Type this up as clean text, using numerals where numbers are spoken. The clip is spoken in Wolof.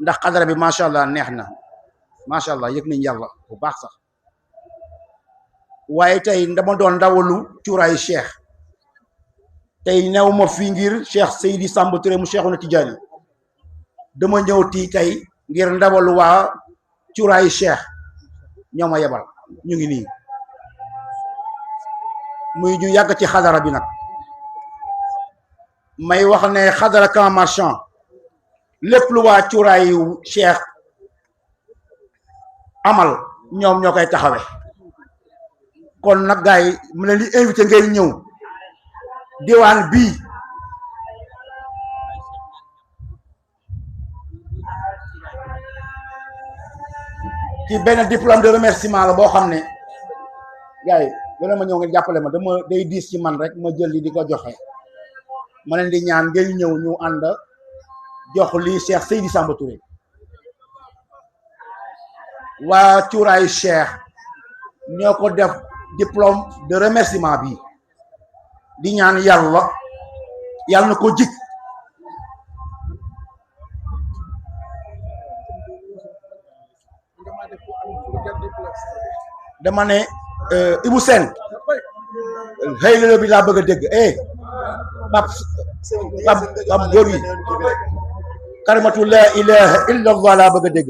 ndax xadara bi macha allah neex na macha allah yëg nañ yàlla bu baax sax waaye tey dama doon ndawalu cuuraayu cheikh tey new ma fii ngir cheikh Seydi Samba Touré mu Cheikhuna Tidiane dama ñëw tii tey ngir ndawalu waa cuuraayu cheikh ñoo ma yebal ñu ngi nii muy ñu yàgg ci xadara bi nag may wax ne xadara Camp Marchand lépp lu waa cuuraayu cheikh amal ñoom ñoo koy taxawe kon nag gars yi mu leen di invité ngay ñëw diwaan bii ci benn diplôme de remerciement la boo xam ne gars yi dana ma ñëw ngeen jàppale ma dama day diis ci man rek ma jël li di ko joxe ma leen di ñaan ngay ñëw ñu ànd jox lii Cheikh Seydi Samba Touré waa cuuraayu cheikh ñoo ko def diplôme de remerciement bi di ñaan yàlla yàlla na ko jik dama ne Ibou Sène xëy na bi laa bëgg a dégg pap góor yi kalimatu la ilaha illa allah laa bëgg a dégg